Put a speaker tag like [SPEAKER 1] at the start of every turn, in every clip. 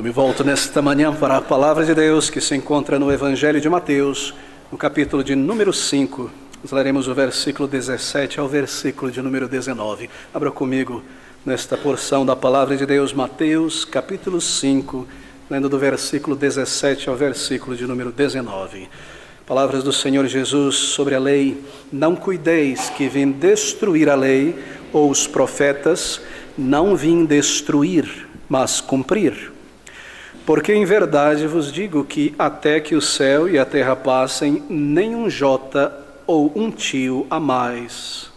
[SPEAKER 1] me volto nesta manhã para a palavra de Deus que se encontra no Evangelho de Mateus, no capítulo de número 5. Nós leremos o versículo 17 ao versículo de número 19. Abra comigo nesta porção da palavra de Deus, Mateus, capítulo 5, lendo do versículo 17 ao versículo de número 19. Palavras do Senhor Jesus sobre a lei: não cuideis que vim destruir a lei ou os profetas, não vim destruir, mas cumprir. Porque em verdade vos digo que até que o céu e a terra passem, nem um jota ou um tio a mais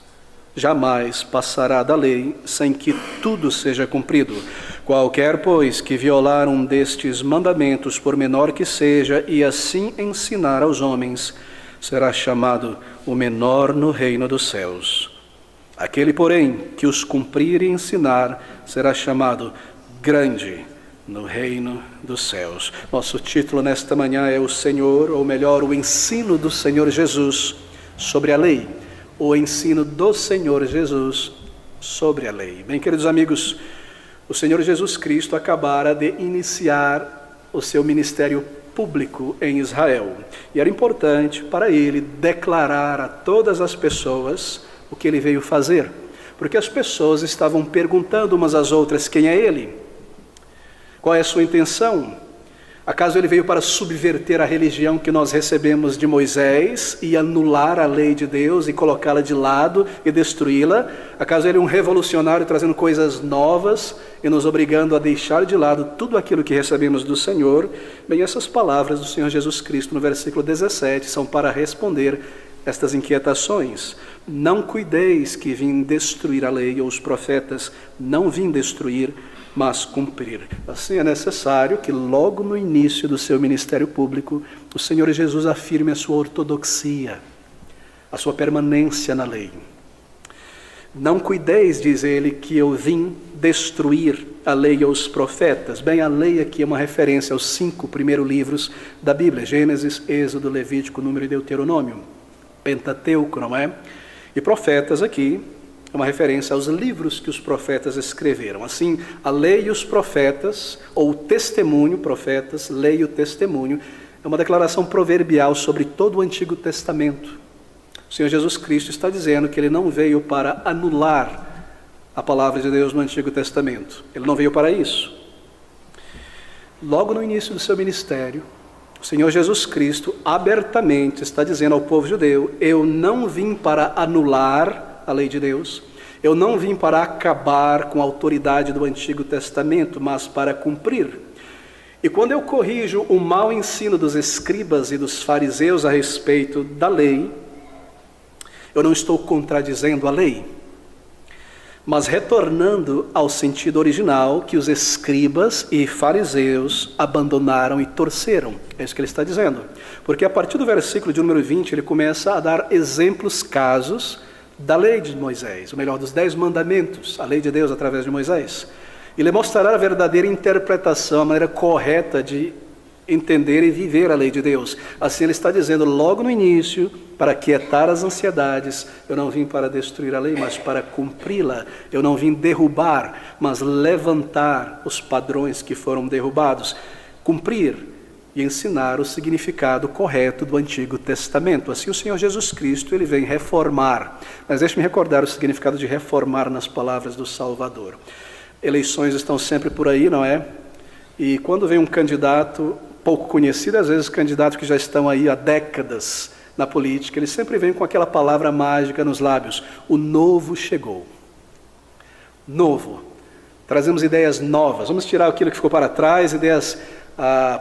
[SPEAKER 1] jamais passará da lei, sem que tudo seja cumprido. Qualquer, pois, que violar um destes mandamentos, por menor que seja, e assim ensinar aos homens, será chamado o menor no reino dos céus. Aquele, porém, que os cumprir e ensinar, será chamado grande no reino dos céus. Nosso título nesta manhã é o Senhor, ou melhor, o ensino do Senhor Jesus sobre a lei. O ensino do Senhor Jesus sobre a lei. Bem, queridos amigos, o Senhor Jesus Cristo acabara de iniciar o seu ministério público em Israel. E era importante para ele declarar a todas as pessoas o que ele veio fazer. Porque as pessoas estavam perguntando umas às outras: quem é ele? Qual é a sua intenção? Acaso ele veio para subverter a religião que nós recebemos de Moisés e anular a lei de Deus e colocá-la de lado e destruí-la? Acaso ele é um revolucionário trazendo coisas novas e nos obrigando a deixar de lado tudo aquilo que recebemos do Senhor? Bem, essas palavras do Senhor Jesus Cristo no versículo 17 são para responder estas inquietações. Não cuideis que vim destruir a lei ou os profetas, não vim destruir, mas cumprir. Assim é necessário que logo no início do seu ministério público, o Senhor Jesus afirme a sua ortodoxia, a sua permanência na lei. Não cuideis, diz ele, que eu vim destruir a lei e os profetas. Bem, a lei aqui é uma referência aos 5 primeiros livros da Bíblia: Gênesis, Êxodo, Levítico, Número e Deuteronômio. Pentateuco, não é? E profetas aqui é uma referência aos livros que os profetas escreveram. Assim, a lei e os profetas, ou o testemunho, profetas, lei e o testemunho, é uma declaração proverbial sobre todo o Antigo Testamento. O Senhor Jesus Cristo está dizendo que ele não veio para anular a palavra de Deus no Antigo Testamento. Ele não veio para isso. Logo no início do seu ministério, o Senhor Jesus Cristo abertamente está dizendo ao povo judeu: eu não vim para anular a lei de Deus, eu não vim para acabar com a autoridade do Antigo Testamento, mas para cumprir. E quando eu corrijo o mau ensino dos escribas e dos fariseus a respeito da lei, eu não estou contradizendo a lei, mas retornando ao sentido original que os escribas e fariseus abandonaram e torceram. É isso que ele está dizendo. Porque a partir do versículo de número 20, ele começa a dar exemplos, casos da lei de Moisés, ou melhor, dos 10 mandamentos, a lei de Deus através de Moisés. Ele mostrará a verdadeira interpretação, a maneira correta de entender e viver a lei de Deus. Assim ele está dizendo logo no início: para aquietar as ansiedades, eu não vim para destruir a lei, mas para cumpri-la. Eu não vim derrubar, mas levantar os padrões que foram derrubados. Cumprir e ensinar o significado correto do Antigo Testamento. Assim o Senhor Jesus Cristo, ele vem reformar. Mas deixe-me recordar o significado de reformar nas palavras do Salvador. Eleições estão sempre por aí, não é? E quando vem um candidato pouco conhecido, às vezes candidatos que já estão aí há décadas na política, ele sempre vem com aquela palavra mágica nos lábios: o novo chegou. Novo. Trazemos ideias novas. Vamos tirar aquilo que ficou para trás, ideias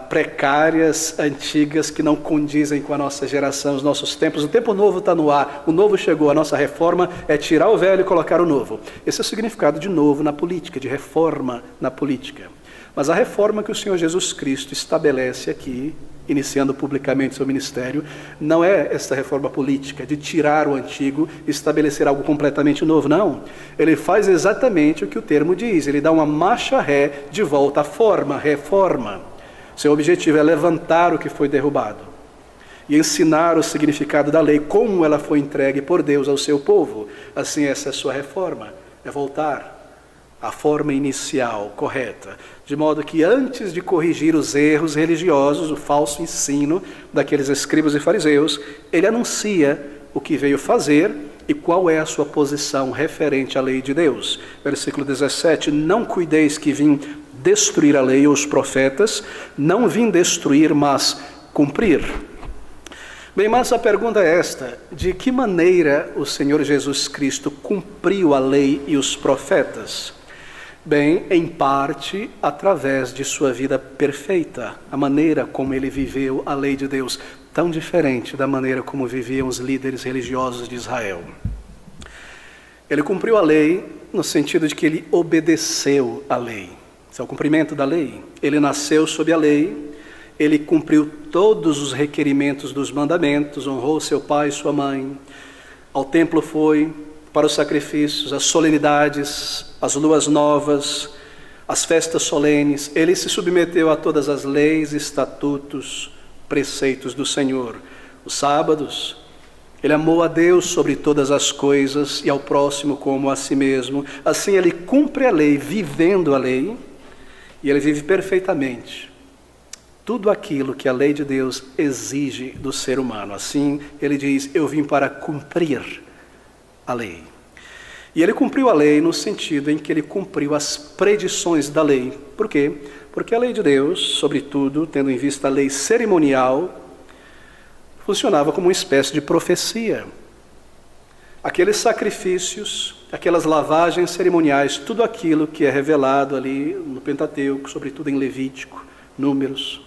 [SPEAKER 1] precárias, antigas, que não condizem com a nossa geração, os nossos tempos. O tempo novo está no ar, o novo chegou. A nossa reforma é tirar o velho e colocar o novo. Esse é o significado de novo na política, de reforma na política. Mas a reforma que o Senhor Jesus Cristo estabelece aqui, iniciando publicamente seu ministério, não é esta reforma política, de tirar o antigo e estabelecer algo completamente novo, não. Ele faz exatamente o que o termo diz, ele dá uma marcha ré de volta à forma, reforma. Seu objetivo é levantar o que foi derrubado e ensinar o significado da lei, como ela foi entregue por Deus ao seu povo. Assim, essa é a sua reforma, é voltar a forma inicial, correta, de modo que antes de corrigir os erros religiosos, o falso ensino daqueles escribas e fariseus, ele anuncia o que veio fazer e qual é a sua posição referente à lei de Deus. Versículo 17, não cuideis que vim destruir a lei ou os profetas, não vim destruir, mas cumprir. Bem, mas a pergunta é esta: de que maneira o Senhor Jesus Cristo cumpriu a lei e os profetas? Bem, em parte, através de sua vida perfeita, a maneira como ele viveu a lei de Deus, tão diferente da maneira como viviam os líderes religiosos de Israel. Ele cumpriu a lei no sentido de que ele obedeceu a lei. Esse é o cumprimento da lei. Ele nasceu sob a lei, ele cumpriu todos os requerimentos dos mandamentos, honrou seu pai e sua mãe, ao templo foi, para os sacrifícios, as solenidades, as luas novas, as festas solenes. Ele se submeteu a todas as leis, estatutos, preceitos do Senhor. Os sábados, ele amou a Deus sobre todas as coisas e ao próximo como a si mesmo. Assim ele cumpre a lei, vivendo a lei, e ele vive perfeitamente tudo aquilo que a lei de Deus exige do ser humano. Assim ele diz: eu vim para cumprir a lei. E ele cumpriu a lei no sentido em que ele cumpriu as predições da lei. Por quê? Porque a lei de Deus, sobretudo, tendo em vista a lei cerimonial, funcionava como uma espécie de profecia. Aqueles sacrifícios, aquelas lavagens cerimoniais, tudo aquilo que é revelado ali no Pentateuco, sobretudo em Levítico, Números,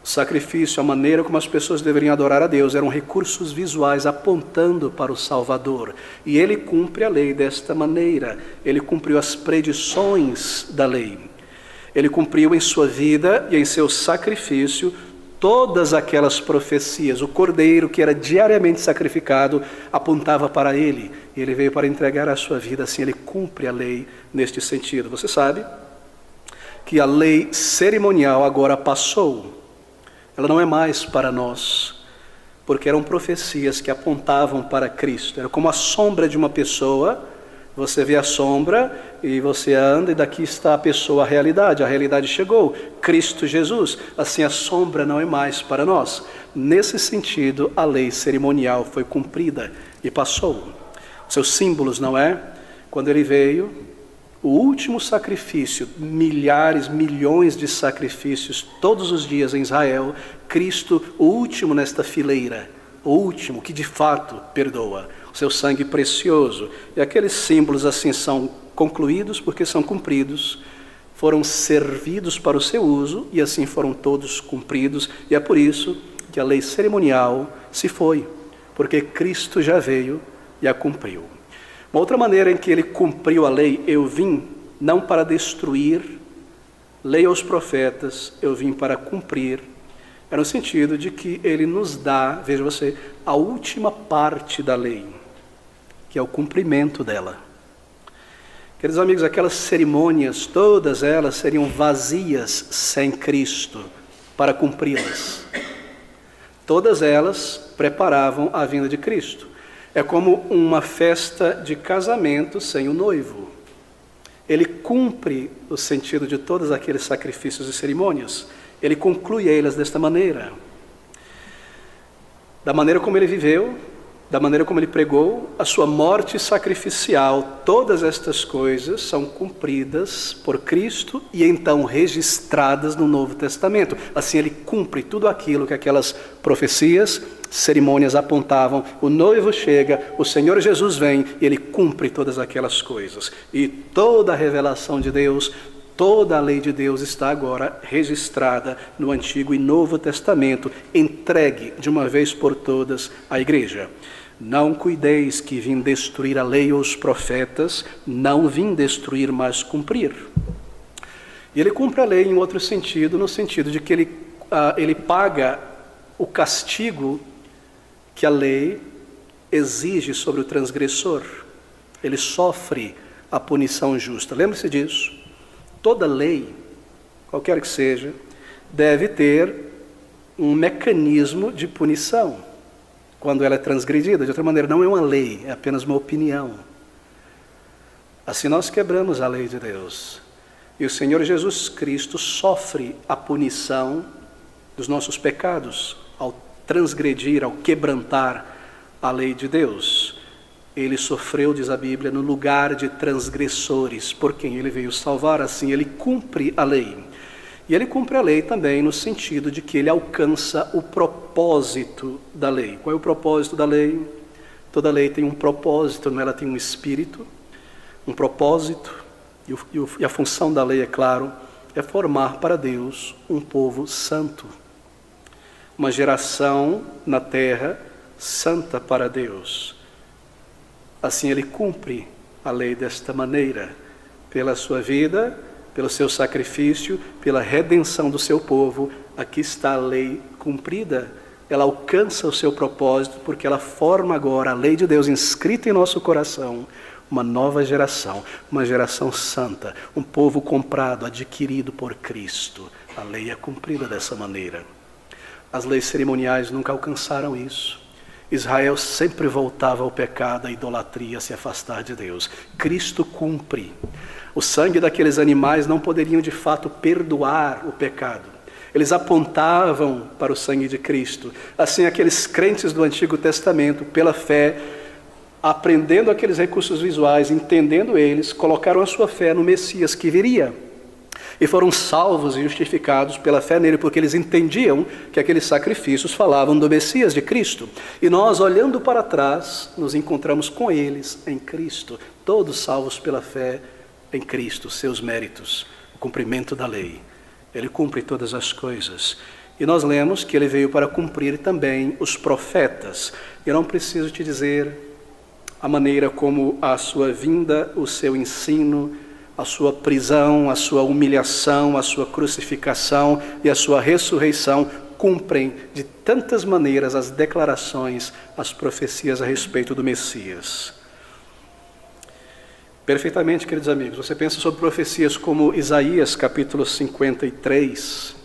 [SPEAKER 1] o sacrifício, a maneira como as pessoas deveriam adorar a Deus, eram recursos visuais apontando para o Salvador. E ele cumpre a lei desta maneira. Ele cumpriu as predições da lei. Ele cumpriu em sua vida e em seu sacrifício todas aquelas profecias. O cordeiro que era diariamente sacrificado apontava para ele. E ele veio para entregar a sua vida, assim ele cumpre a lei neste sentido. Você sabe que a lei cerimonial agora passou. Ela não é mais para nós, porque eram profecias que apontavam para Cristo. Era como a sombra de uma pessoa. Você vê a sombra e você anda e daqui está a pessoa, a realidade chegou, Cristo Jesus. Assim a sombra não é mais para nós. Nesse sentido, a lei cerimonial foi cumprida e passou. Seus símbolos, não é? Quando ele veio, o último sacrifício, milhares, milhões de sacrifícios todos os dias em Israel, Cristo, o último nesta fileira, o último que de fato perdoa, o seu sangue precioso. E aqueles símbolos assim são concluídos porque são cumpridos, foram servidos para o seu uso e assim foram todos cumpridos. E é por isso que a lei cerimonial se foi, porque Cristo já veio e a cumpriu. Uma outra maneira em que ele cumpriu a lei: eu vim não para destruir, leia os profetas, eu vim para cumprir, é no sentido de que ele nos dá, veja você, a última parte da lei, que é o cumprimento dela. Queridos amigos, aquelas cerimônias, todas elas seriam vazias sem Cristo para cumpri-las. Todas elas preparavam a vinda de Cristo. É como uma festa de casamento sem o noivo. Ele cumpre o sentido de todos aqueles sacrifícios e cerimônias. Ele conclui elas desta maneira. Da maneira como ele viveu, da maneira como ele pregou, a sua morte sacrificial, todas estas coisas são cumpridas por Cristo e então registradas no Novo Testamento. Assim ele cumpre tudo aquilo que aquelas profecias, cerimônias apontavam. O noivo chega, o Senhor Jesus vem e ele cumpre todas aquelas coisas. E toda a revelação de Deus, toda a lei de Deus está agora registrada no Antigo e Novo Testamento, entregue de uma vez por todas à igreja. Não cuideis que vim destruir a lei ou os profetas, não vim destruir, mas cumprir. E ele cumpre a lei em outro sentido, no sentido de que ele paga o castigo que a lei exige sobre o transgressor. Ele sofre a punição justa. Lembre-se disso. Toda lei, qualquer que seja, deve ter um mecanismo de punição quando ela é transgredida. De outra maneira, não é uma lei, é apenas uma opinião. Assim nós quebramos a lei de Deus. E o Senhor Jesus Cristo sofre a punição dos nossos pecados ao transgredir, ao quebrantar a lei de Deus. Ele sofreu, diz a Bíblia, no lugar de transgressores, por quem ele veio salvar. Assim ele cumpre a lei. E ele cumpre a lei também no sentido de que ele alcança o propósito da lei. Qual é o propósito da lei? Toda lei tem um propósito, ela tem um espírito, um propósito. E a função da lei, é claro, é formar para Deus um povo santo. Uma geração na terra santa para Deus. Assim ele cumpre a lei desta maneira, pela sua vida, pelo seu sacrifício, pela redenção do seu povo. Aqui está a lei cumprida. Ela alcança o seu propósito, porque ela forma agora a lei de Deus inscrita em nosso coração, uma nova geração, uma geração santa, um povo comprado, adquirido por Cristo. A lei é cumprida dessa maneira. As leis cerimoniais nunca alcançaram isso. Israel sempre voltava ao pecado, à idolatria, a se afastar de Deus. Cristo cumpre. O sangue daqueles animais não poderiam de fato perdoar o pecado. Eles apontavam para o sangue de Cristo. Assim, aqueles crentes do Antigo Testamento, pela fé, aprendendo aqueles recursos visuais, entendendo eles, colocaram a sua fé no Messias que viria. E foram salvos e justificados pela fé nele, porque eles entendiam que aqueles sacrifícios falavam do Messias, de Cristo. E nós, olhando para trás, nos encontramos com eles em Cristo, todos salvos pela fé em Cristo, seus méritos, o cumprimento da lei. Ele cumpre todas as coisas. E nós lemos que ele veio para cumprir também os profetas. Eu não preciso te dizer a maneira como a sua vinda, o seu ensino, a sua prisão, a sua humilhação, a sua crucificação e a sua ressurreição cumprem de tantas maneiras as declarações, as profecias a respeito do Messias. Perfeitamente, queridos amigos. Você pensa sobre profecias como Isaías capítulo 53,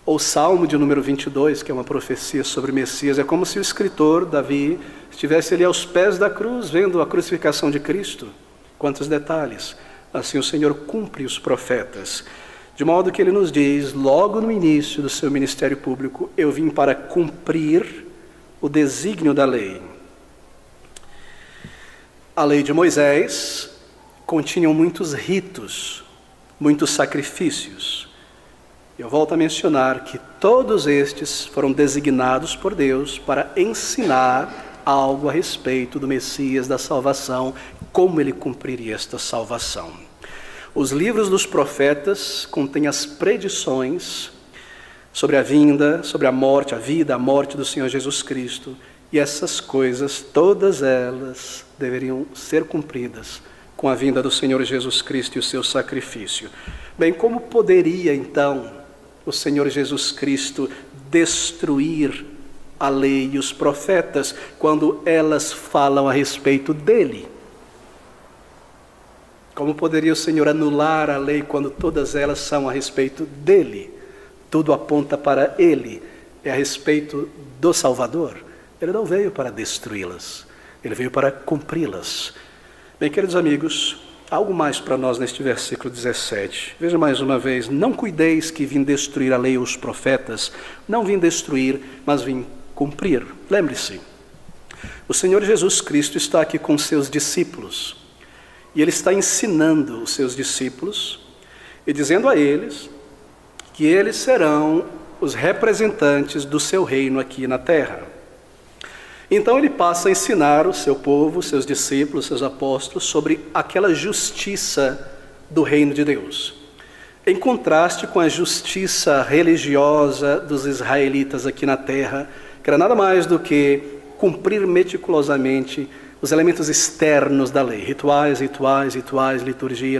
[SPEAKER 1] ou Salmo de número 22, que é uma profecia sobre o Messias. É como se o escritor, Davi, estivesse ali aos pés da cruz, vendo a crucificação de Cristo. Quantos detalhes! Assim o Senhor cumpre os profetas. De modo que ele nos diz, logo no início do seu ministério público, eu vim para cumprir o desígnio da lei. A lei de Moisés continha muitos ritos, muitos sacrifícios. Eu volto a mencionar que todos estes foram designados por Deus para ensinar algo a respeito do Messias, da salvação, como ele cumpriria esta salvação. Os livros dos profetas contêm as predições sobre a vinda, sobre a morte, a vida, a morte do Senhor Jesus Cristo. E essas coisas, todas elas, deveriam ser cumpridas com a vinda do Senhor Jesus Cristo e o seu sacrifício. Bem, como poderia então o Senhor Jesus Cristo destruir a lei e os profetas quando elas falam a respeito dele? Como poderia o Senhor anular a lei quando todas elas são a respeito dele? Tudo aponta para ele, é a respeito do Salvador. Ele não veio para destruí-las, ele veio para cumpri-las. Bem, queridos amigos, algo mais para nós neste versículo 17. Veja mais uma vez, não cuideis que vim destruir a lei ou os profetas, não vim destruir, mas vim cumprir. Lembre-se, o Senhor Jesus Cristo está aqui com seus discípulos, e ele está ensinando os seus discípulos, e dizendo a eles que eles serão os representantes do seu reino aqui na terra. Então ele passa a ensinar o seu povo, seus discípulos, seus apóstolos, sobre aquela justiça do reino de Deus. Em contraste com a justiça religiosa dos israelitas aqui na terra, que era nada mais do que cumprir meticulosamente os elementos externos da lei. Rituais, liturgia,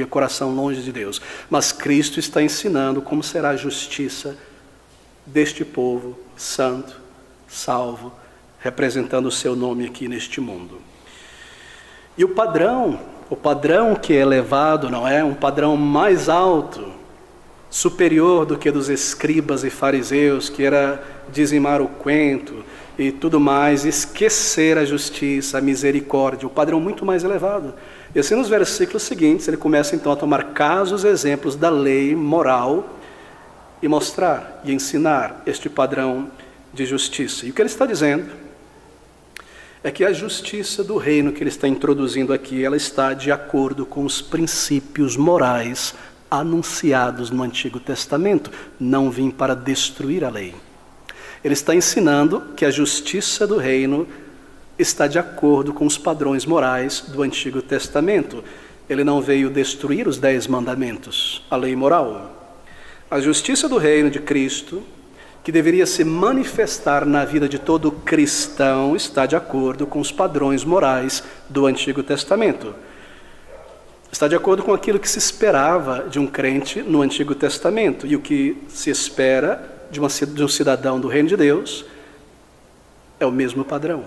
[SPEAKER 1] coração longe de Deus. Mas Cristo está ensinando como será a justiça deste povo santo, salvo, representando o seu nome aqui neste mundo. E o padrão que é elevado, não é? Um padrão mais alto, superior do que dos escribas e fariseus, que era dizimar o quento, e tudo mais, esquecer a justiça, a misericórdia, o padrão muito mais elevado. E assim nos versículos seguintes, ele começa então a tomar casos, exemplos da lei moral e mostrar e ensinar este padrão de justiça. E o que ele está dizendo é que a justiça do reino que ele está introduzindo aqui, ela está de acordo com os princípios morais anunciados no Antigo Testamento. Não vim para destruir a lei. Ele está ensinando que a justiça do reino está de acordo com os padrões morais do Antigo Testamento. Ele não veio destruir os 10 mandamentos, a lei moral. A justiça do reino de Cristo, que deveria se manifestar na vida de todo cristão, está de acordo com os padrões morais do Antigo Testamento. Está de acordo com aquilo que se esperava de um crente no Antigo Testamento. E o que se espera de um cidadão do reino de Deus é o mesmo padrão.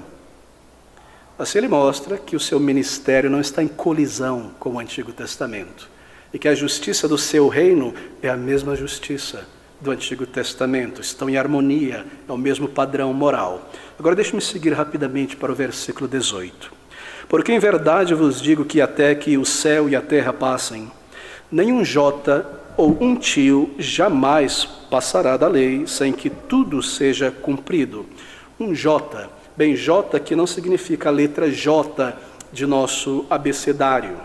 [SPEAKER 1] Assim ele mostra que o seu ministério não está em colisão com o Antigo Testamento e que a justiça do seu reino é a mesma justiça do Antigo Testamento, estão em harmonia, é o mesmo padrão moral. Agora deixe-me seguir rapidamente para o versículo 18. Porque em verdade vos digo que até que o céu e a terra passem, nenhum jota ou um tio jamais passará da lei sem que tudo seja cumprido. Um jota, bem, jota que não significa a letra J de nosso abecedário.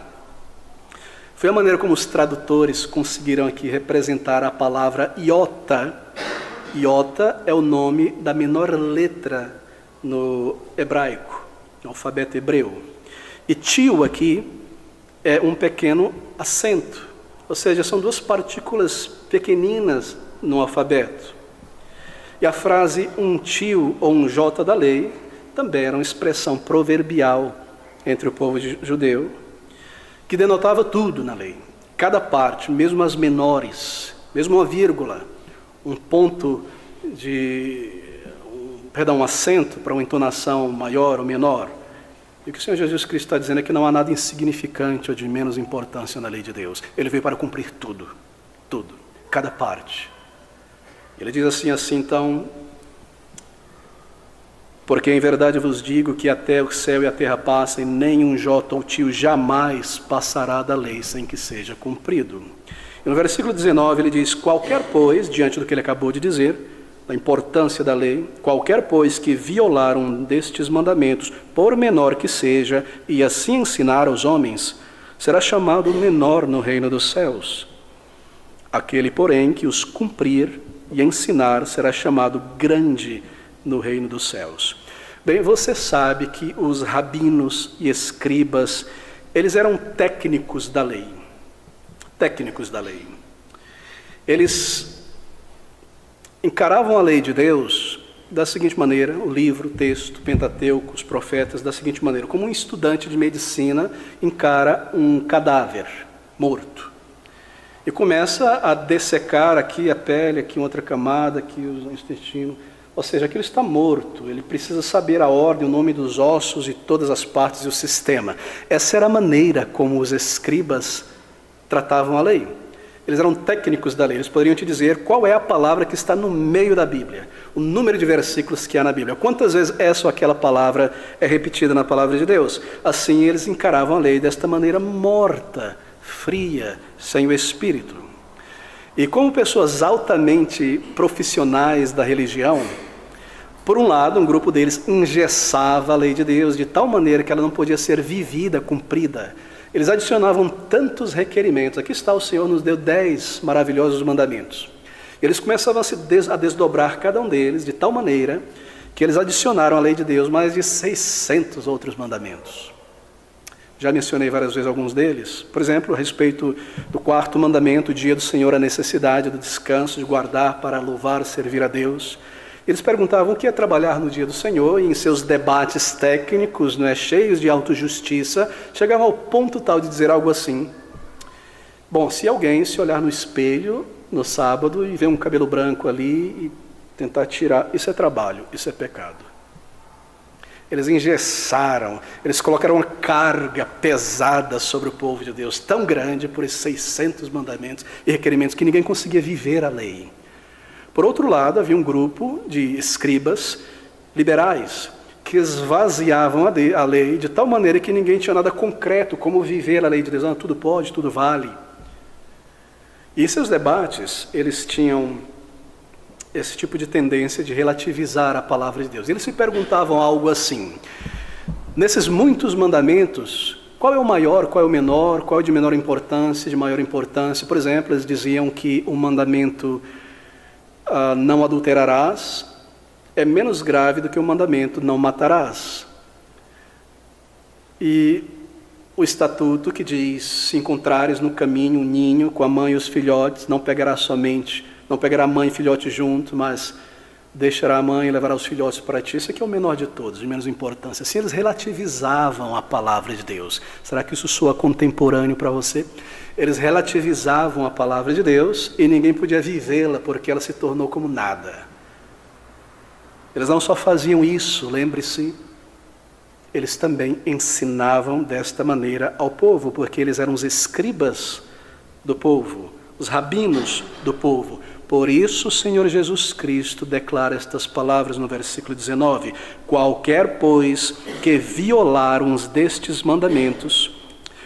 [SPEAKER 1] Foi a maneira como os tradutores conseguiram aqui representar a palavra iota. Iota é o nome da menor letra no hebraico, no alfabeto hebreu. E tio aqui é um pequeno acento, ou seja, são 2 partículas pequeninas no alfabeto. E a frase um tio ou um jota da lei também era uma expressão proverbial entre o povo judeu, que denotava tudo na lei, cada parte, mesmo as menores, mesmo uma vírgula, um ponto um acento para uma entonação maior ou menor. E o que o Senhor Jesus Cristo está dizendo é que não há nada insignificante ou de menos importância na lei de Deus. Ele veio para cumprir tudo, cada parte. Ele diz assim então, porque em verdade vos digo que até o céu e a terra passem, nem um jota ou tio jamais passará da lei sem que seja cumprido. E no versículo 19 ele diz, qualquer pois, diante do que ele acabou de dizer, da importância da lei, qualquer pois que violar um destes mandamentos, por menor que seja, e assim ensinar aos homens, será chamado menor no reino dos céus. Aquele, porém, que os cumprir e ensinar, será chamado grande no reino dos céus. Bem, você sabe que os rabinos e escribas, eles eram técnicos da lei. Técnicos da lei. Eles encaravam a lei de Deus da seguinte maneira, o livro, o texto, o Pentateuco, os profetas, da seguinte maneira, como um estudante de medicina encara um cadáver morto. E começa a dessecar aqui a pele, aqui outra camada, aqui o intestino. Ou seja, aquilo está morto, ele precisa saber a ordem, o nome dos ossos e todas as partes e o sistema. Essa era a maneira como os escribas tratavam a lei. Eles eram técnicos da lei, eles poderiam te dizer qual é a palavra que está no meio da Bíblia, o número de versículos que há na Bíblia, quantas vezes essa ou aquela palavra é repetida na palavra de Deus. Assim eles encaravam a lei desta maneira morta, fria, sem o Espírito. E como pessoas altamente profissionais da religião, por um lado, um grupo deles engessava a lei de Deus de tal maneira que ela não podia ser vivida, cumprida. Eles adicionavam tantos requerimentos. Aqui está, o Senhor nos deu 10 maravilhosos mandamentos. Eles começavam a desdobrar cada um deles de tal maneira que eles adicionaram à lei de Deus mais de 600 outros mandamentos. Já mencionei várias vezes alguns deles. Por exemplo, a respeito do 4º mandamento, o dia do Senhor, a necessidade do descanso, de guardar para louvar, servir a Deus. Eles perguntavam o que é trabalhar no dia do Senhor, e em seus debates técnicos, cheios de autojustiça, chegavam ao ponto tal de dizer algo assim: bom, se alguém se olhar no espelho no sábado e ver um cabelo branco ali e tentar tirar, isso é trabalho, isso é pecado. Eles engessaram, eles colocaram uma carga pesada sobre o povo de Deus, tão grande por esses 600 mandamentos e requerimentos que ninguém conseguia viver a lei. Por outro lado, havia um grupo de escribas liberais, que esvaziavam a lei de tal maneira que ninguém tinha nada concreto como viver a lei de Deus. Ah, tudo pode, tudo vale. E seus debates, eles tinham esse tipo de tendência de relativizar a palavra de Deus. Eles se perguntavam algo assim: nesses muitos mandamentos, qual é o maior, qual é o menor, qual é o de menor importância, de maior importância? Por exemplo, eles diziam que o mandamento não adulterarás é menos grave do que o mandamento não matarás. E o estatuto que diz: se encontrares no caminho um ninho com a mãe e os filhotes, não pegará a mãe e filhote junto, mas deixará a mãe e levará os filhotes para ti. Esse aqui é o menor de todos, de menos importância. Assim eles relativizavam a palavra de Deus. Será que isso soa contemporâneo para você? Eles relativizavam a palavra de Deus e ninguém podia vivê-la porque ela se tornou como nada. Eles não só faziam isso, lembre-se, eles também ensinavam desta maneira ao povo, porque eles eram os escribas do povo, os rabinos do povo. Por isso o Senhor Jesus Cristo declara estas palavras no versículo 19: qualquer, pois, que violar uns destes mandamentos,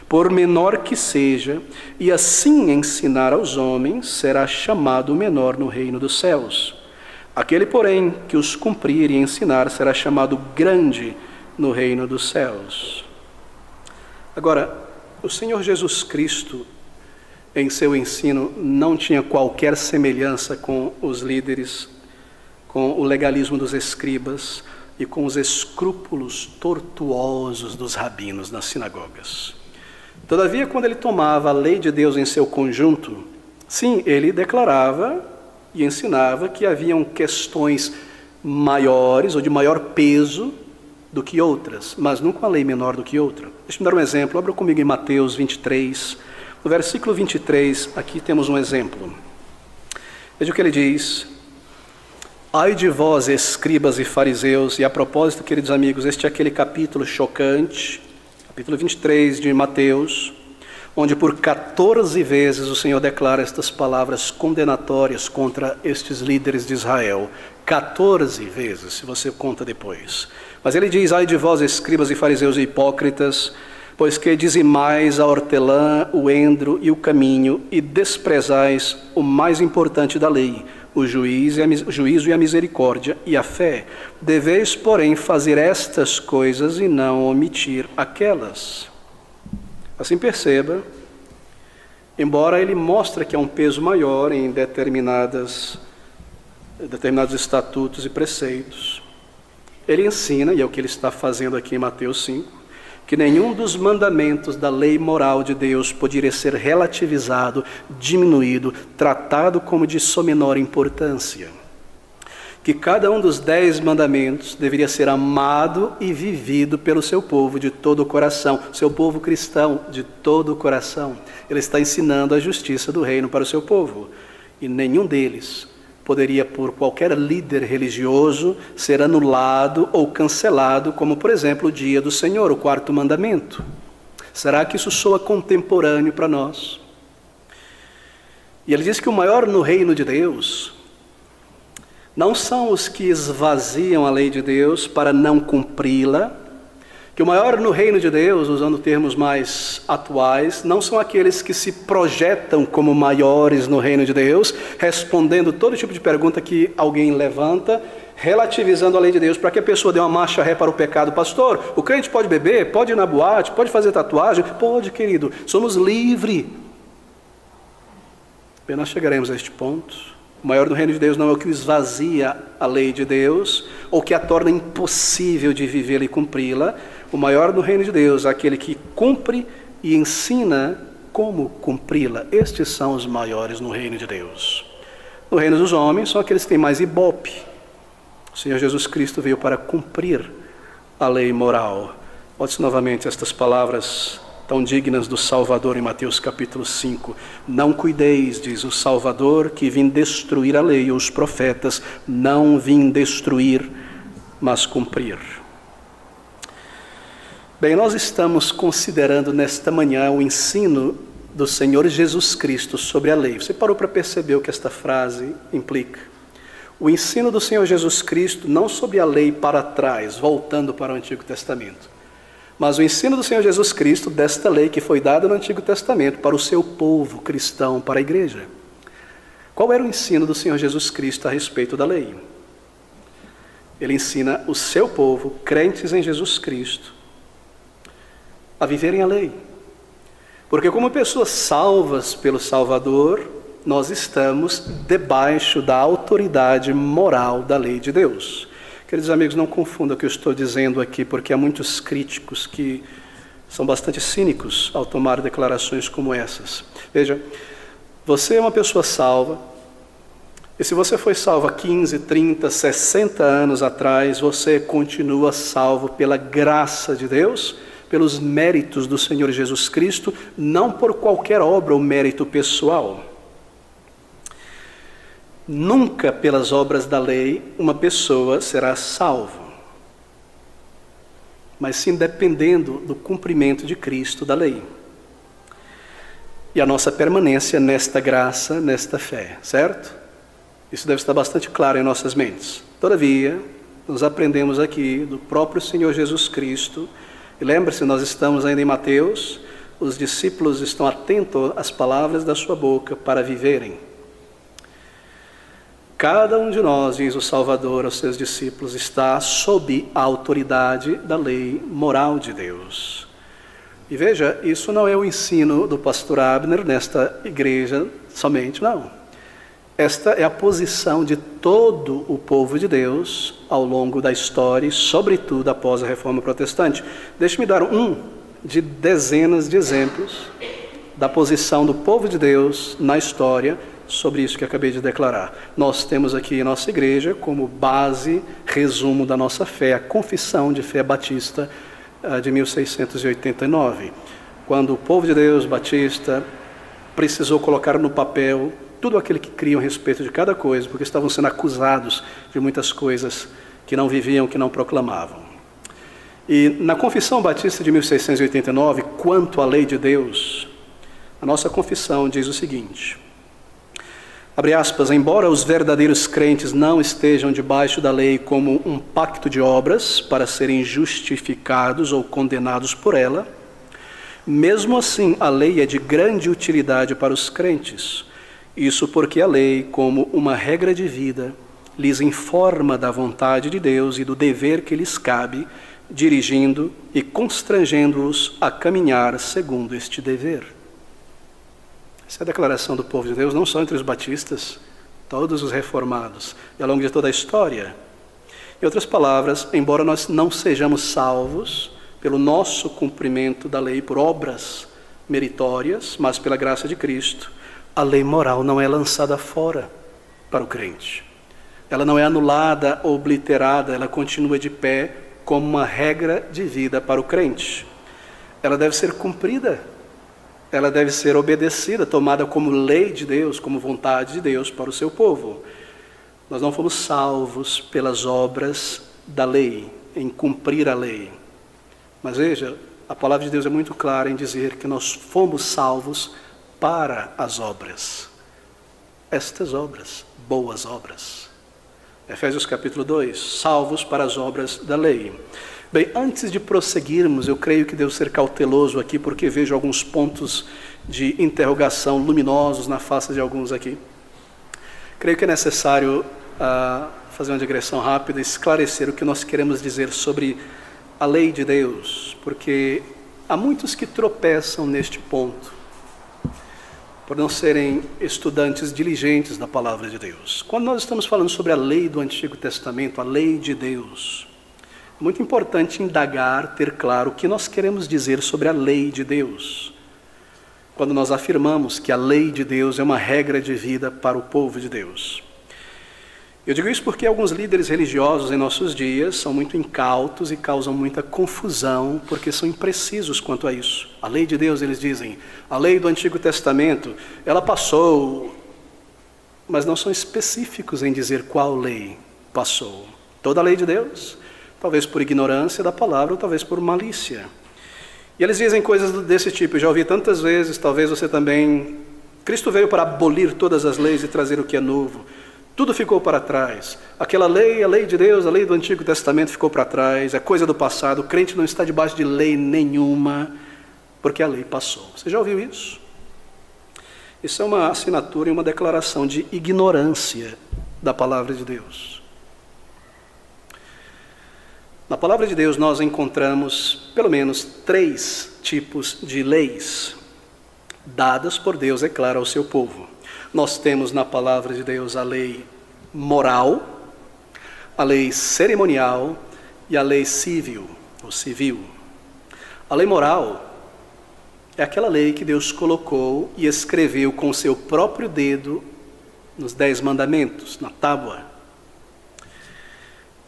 [SPEAKER 1] por menor que seja, e assim ensinar aos homens, será chamado menor no reino dos céus. Aquele, porém, que os cumprir e ensinar, será chamado grande no reino dos céus. Agora, o Senhor Jesus Cristo, em seu ensino, não tinha qualquer semelhança com os líderes, com o legalismo dos escribas e com os escrúpulos tortuosos dos rabinos nas sinagogas. Todavia, quando ele tomava a lei de Deus em seu conjunto, sim, ele declarava e ensinava que haviam questões maiores ou de maior peso do que outras, mas nunca uma lei menor do que outra. Deixa-me dar um exemplo. Abra comigo em Mateus 23. No versículo 23, aqui temos um exemplo. Veja o que ele diz: ai de vós, escribas e fariseus. E a propósito, queridos amigos, este é aquele capítulo chocante, capítulo 23 de Mateus, onde por 14 vezes o Senhor declara estas palavras condenatórias contra estes líderes de Israel. 14 vezes, se você conta depois. Mas ele diz: ai de vós, escribas e fariseus e hipócritas, pois que dizimais a hortelã, o endro e o caminho, e desprezais o mais importante da lei, o juízo e a misericórdia e a fé. Deveis, porém, fazer estas coisas e não omitir aquelas. Assim perceba, embora ele mostre que há um peso maior em determinados estatutos e preceitos, ele ensina, e é o que ele está fazendo aqui em Mateus 5, que nenhum dos mandamentos da lei moral de Deus poderia ser relativizado, diminuído, tratado como de sua menor importância. Que cada um dos 10 mandamentos deveria ser amado e vivido pelo seu povo de todo o coração, seu povo cristão de todo o coração. Ele está ensinando a justiça do reino para o seu povo, e nenhum deles poderia, por qualquer líder religioso, ser anulado ou cancelado, como, por exemplo, o dia do Senhor, o 4º mandamento. Será que isso soa contemporâneo para nós? E ele diz que o maior no reino de Deus não são os que esvaziam a lei de Deus para não cumpri-la, que o maior no reino de Deus, usando termos mais atuais, não são aqueles que se projetam como maiores no reino de Deus, respondendo todo tipo de pergunta que alguém levanta, relativizando a lei de Deus para que a pessoa dê uma marcha ré para o pecado. Pastor, o crente pode beber, pode ir na boate, pode fazer tatuagem? Pode, querido, somos livres. Bem, nós chegaremos a este ponto. O maior no reino de Deus não é o que esvazia a lei de Deus, ou que a torna impossível de vivê-la e cumpri-la. O maior no reino de Deus é aquele que cumpre e ensina como cumpri-la. Estes são os maiores no reino de Deus. No reino dos homens são aqueles que têm mais ibope. O Senhor Jesus Cristo veio para cumprir a lei moral. Bote novamente estas palavras tão dignas do Salvador em Mateus capítulo 5. Não cuideis, diz o Salvador, que vim destruir a lei ou os profetas. Não vim destruir, mas cumprir. Bem, nós estamos considerando nesta manhã o ensino do Senhor Jesus Cristo sobre a lei. Você parou para perceber o que esta frase implica? o ensino do Senhor Jesus Cristo, não sobre a lei para trás, voltando para o Antigo Testamento, mas o ensino do Senhor Jesus Cristo desta lei que foi dada no Antigo Testamento para o seu povo cristão, para a igreja. Qual era o ensino do Senhor Jesus Cristo a respeito da lei? Ele ensina o seu povo, crentes em Jesus Cristo, a viverem a lei. Porque como pessoas salvas pelo Salvador, nós estamos debaixo da autoridade moral da lei de Deus. Queridos amigos, não confundam o que eu estou dizendo aqui, porque há muitos críticos que são bastante cínicos ao tomar declarações como essas. Veja, você é uma pessoa salva, e se você foi salvo há 15, 30, 60 anos atrás, você continua salvo pela graça de Deus, pelos méritos do Senhor Jesus Cristo, não por qualquer obra ou mérito pessoal. Nunca pelas obras da lei uma pessoa será salva, mas sim dependendo do cumprimento de Cristo da lei. E a nossa permanência nesta graça, nesta fé, certo? Isso deve estar bastante claro em nossas mentes. Todavia, nós aprendemos aqui do próprio Senhor Jesus Cristo, e lembre-se, nós estamos ainda em Mateus, os discípulos estão atentos às palavras da sua boca para viverem. Cada um de nós, diz o Salvador aos seus discípulos, está sob a autoridade da lei moral de Deus. E veja, isso não é o ensino do pastor Abner nesta igreja somente, não. Esta é a posição de todo o povo de Deus ao longo da história e, sobretudo, após a Reforma Protestante. Deixe-me dar um de dezenas de exemplos da posição do povo de Deus na história sobre isso que acabei de declarar. Nós temos aqui em nossa igreja como base, resumo da nossa fé, a Confissão de Fé Batista de 1689, quando o povo de Deus batista precisou colocar no papel tudo aquilo que criam a respeito de cada coisa, porque estavam sendo acusados de muitas coisas que não viviam, que não proclamavam. E na Confissão Batista de 1689, quanto à lei de Deus, a nossa confissão diz o seguinte: abre aspas, embora os verdadeiros crentes não estejam debaixo da lei como um pacto de obras para serem justificados ou condenados por ela, mesmo assim a lei é de grande utilidade para os crentes. Isso porque a lei, como uma regra de vida, lhes informa da vontade de Deus e do dever que lhes cabe, dirigindo e constrangendo-os a caminhar segundo este dever. Essa é a declaração do povo de Deus, não só entre os batistas, todos os reformados, e ao longo de toda a história. Em outras palavras, embora nós não sejamos salvos pelo nosso cumprimento da lei por obras meritórias, mas pela graça de Cristo, a lei moral não é lançada fora para o crente. Ela não é anulada ou obliterada, ela continua de pé como uma regra de vida para o crente. Ela deve ser cumprida. Ela deve ser obedecida, tomada como lei de Deus, como vontade de Deus para o seu povo. Nós não fomos salvos pelas obras da lei, em cumprir a lei. Mas veja, a palavra de Deus é muito clara em dizer que nós fomos salvos para as obras. Estas obras, boas obras. Efésios capítulo 2, salvos para as obras da lei. Bem, antes de prosseguirmos, eu creio que devo ser cauteloso aqui, porque vejo alguns pontos de interrogação luminosos na face de alguns aqui. Creio que é necessário fazer uma digressão rápida, esclarecer o que nós queremos dizer sobre a lei de Deus, porque há muitos que tropeçam neste ponto, por não serem estudantes diligentes da palavra de Deus. Quando nós estamos falando sobre a lei do Antigo Testamento, a lei de Deus, é muito importante indagar, ter claro o que nós queremos dizer sobre a lei de Deus. Quando nós afirmamos que a lei de Deus é uma regra de vida para o povo de Deus. Eu digo isso porque alguns líderes religiosos em nossos dias são muito incautos e causam muita confusão, porque são imprecisos quanto a isso. A lei de Deus, eles dizem, a lei do Antigo Testamento, ela passou, mas não são específicos em dizer qual lei passou. Toda a lei de Deus, talvez por ignorância da palavra, ou talvez por malícia. E eles dizem coisas desse tipo, eu já ouvi tantas vezes, talvez você também. Cristo veio para abolir todas as leis e trazer o que é novo. Tudo ficou para trás. Aquela lei, a lei de Deus, a lei do Antigo Testamento ficou para trás, é coisa do passado. O crente não está debaixo de lei nenhuma, porque a lei passou. Você já ouviu isso? Isso é uma assinatura e uma declaração de ignorância da palavra de Deus. Na palavra de Deus nós encontramos pelo menos 3 tipos de leis dadas por Deus, é claro, ao seu povo. Nós temos na palavra de Deus a lei moral, a lei cerimonial e a lei civil, ou civil. A lei moral é aquela lei que Deus colocou e escreveu com o seu próprio dedo nos 10 mandamentos, na tábua.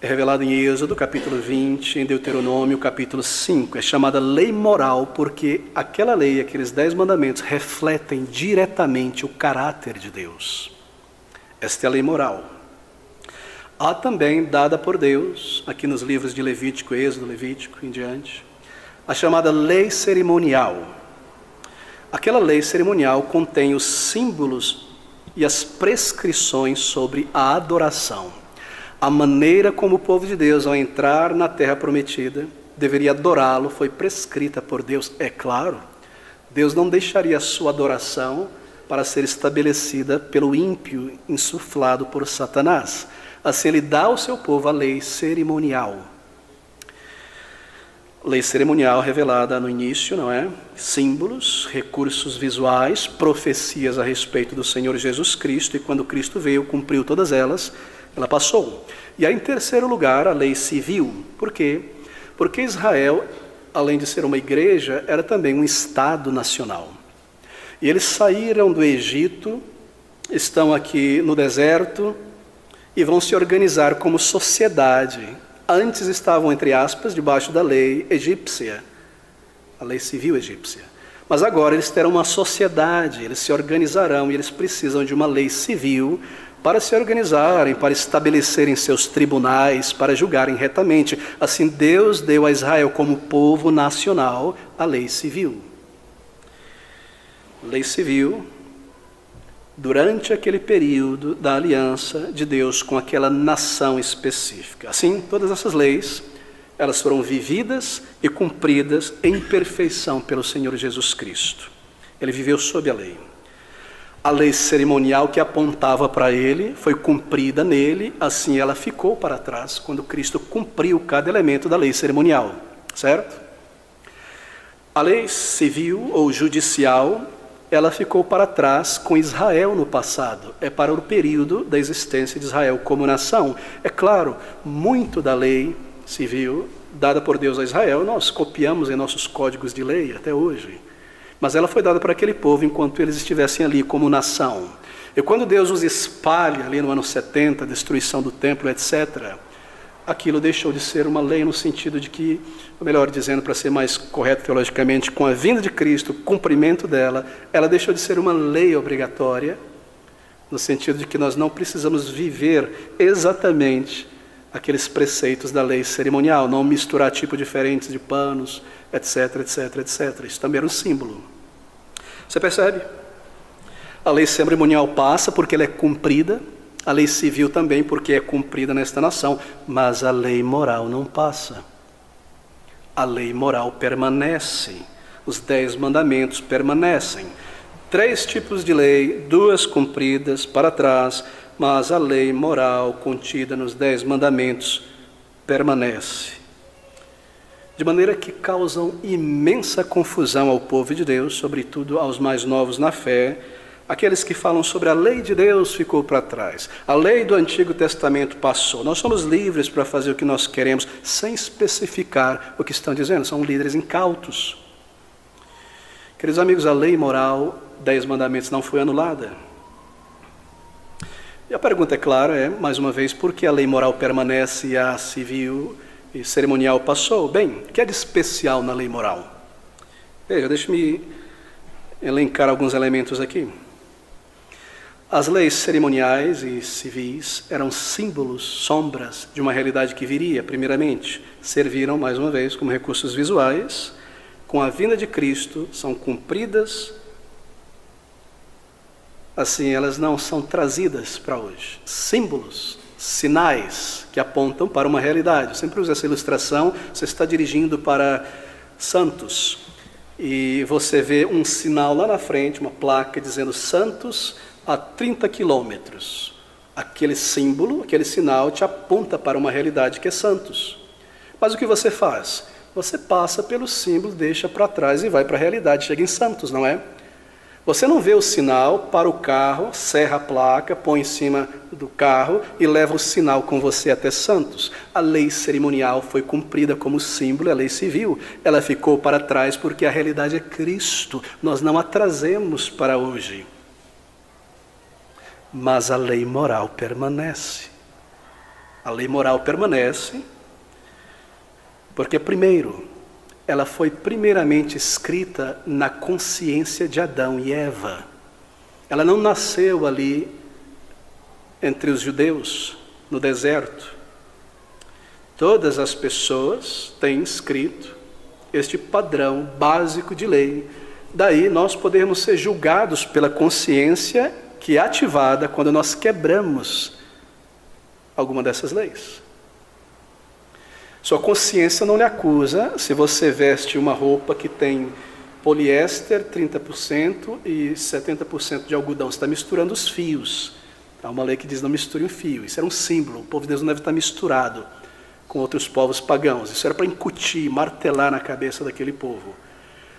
[SPEAKER 1] É revelado em Êxodo, capítulo 20, em Deuteronômio, capítulo 5. É chamada lei moral porque aquela lei, aqueles 10 mandamentos, refletem diretamente o caráter de Deus. Esta é a lei moral. Há também, dada por Deus, aqui nos livros de Levítico, Êxodo, Levítico, em diante, a chamada lei cerimonial. Aquela lei cerimonial contém os símbolos e as prescrições sobre a adoração. A maneira como o povo de Deus, ao entrar na terra prometida, deveria adorá-lo, foi prescrita por Deus. É claro, Deus não deixaria a sua adoração para ser estabelecida pelo ímpio, insuflado por Satanás. Assim, ele dá ao seu povo a lei cerimonial. Lei cerimonial revelada no início, não é? Símbolos, recursos visuais, profecias a respeito do Senhor Jesus Cristo, e quando Cristo veio, cumpriu todas elas, ela passou. E aí, em terceiro lugar, a lei civil. Por quê? Porque Israel, além de ser uma igreja, era também um Estado nacional. E eles saíram do Egito, estão aqui no deserto e vão se organizar como sociedade. Antes estavam, entre aspas, debaixo da lei egípcia, a lei civil egípcia. Mas agora eles terão uma sociedade, eles se organizarão e eles precisam de uma lei civil para se organizarem, para estabelecerem seus tribunais, para julgarem retamente. Assim, Deus deu a Israel como povo nacional a lei civil. Lei civil, durante aquele período da aliança de Deus com aquela nação específica. Assim, todas essas leis, elas foram vividas e cumpridas em perfeição pelo Senhor Jesus Cristo. Ele viveu sob a lei. A lei cerimonial que apontava para ele foi cumprida nele, assim ela ficou para trás quando Cristo cumpriu cada elemento da lei cerimonial, certo? A lei civil ou judicial, ela ficou para trás com Israel no passado, é para o período da existência de Israel como nação. É claro, muito da lei civil dada por Deus a Israel, nós copiamos em nossos códigos de lei até hoje. Mas ela foi dada para aquele povo enquanto eles estivessem ali como nação. E quando Deus os espalha ali no ano 70, destruição do templo, etc., aquilo deixou de ser uma lei no sentido de que, ou melhor dizendo, para ser mais correto teologicamente, com a vinda de Cristo, o cumprimento dela, ela deixou de ser uma lei obrigatória, no sentido de que nós não precisamos viver exatamente aqueles preceitos da lei cerimonial, não misturar tipos diferentes de panos, etc, etc, etc. Isso também era um símbolo. Você percebe? A lei cerimonial passa porque ela é cumprida, a lei civil também porque é cumprida nesta nação, mas a lei moral não passa. A lei moral permanece, os 10 mandamentos permanecem. 3 tipos de lei, 2 cumpridas para trás, mas a lei moral contida nos 10 mandamentos permanece. De maneira que causam imensa confusão ao povo de Deus, sobretudo aos mais novos na fé. Aqueles que falam sobre a lei de Deus ficou para trás, a lei do Antigo Testamento passou. Nós somos livres para fazer o que nós queremos, sem especificar o que estão dizendo, são líderes incautos. Queridos amigos, a lei moral, 10 mandamentos, não foi anulada. E a pergunta é clara, mais uma vez, por que a lei moral permanece e a civil e cerimonial passou? Bem, o que é de especial na lei moral? Veja, deixe-me elencar alguns elementos aqui. As leis cerimoniais e civis eram símbolos, sombras de uma realidade que viria, primeiramente. Serviram, mais uma vez, como recursos visuais. Com a vinda de Cristo, são cumpridas assim elas não são trazidas para hoje. Símbolos, sinais que apontam para uma realidade. Eu sempre uso essa ilustração. Você está dirigindo para Santos e você vê um sinal lá na frente, uma placa dizendo Santos a 30 quilômetros. Aquele símbolo, aquele sinal te aponta para uma realidade que é Santos. Mas o que você faz? Você passa pelo símbolo, deixa para trás e vai para a realidade, chega em Santos, não é? Você não vê o sinal, para o carro, serra a placa, põe em cima do carro e leva o sinal com você até Santos. A lei cerimonial foi cumprida como símbolo, a lei civil. Ela ficou para trás porque a realidade é Cristo. Nós não a trazemos para hoje. Mas a lei moral permanece. A lei moral permanece porque, primeiro, ela foi primeiramente escrita na consciência de Adão e Eva. Ela não nasceu ali entre os judeus, no deserto. Todas as pessoas têm escrito este padrão básico de lei. Daí nós podemos ser julgados pela consciência que é ativada quando nós quebramos alguma dessas leis. Sua consciência não lhe acusa se você veste uma roupa que tem poliéster 30% e 70% de algodão. Você está misturando os fios. Há uma lei que diz não misture um fio. Isso era um símbolo. O povo de Deus não deve estar misturado com outros povos pagãos. Isso era para incutir, martelar na cabeça daquele povo.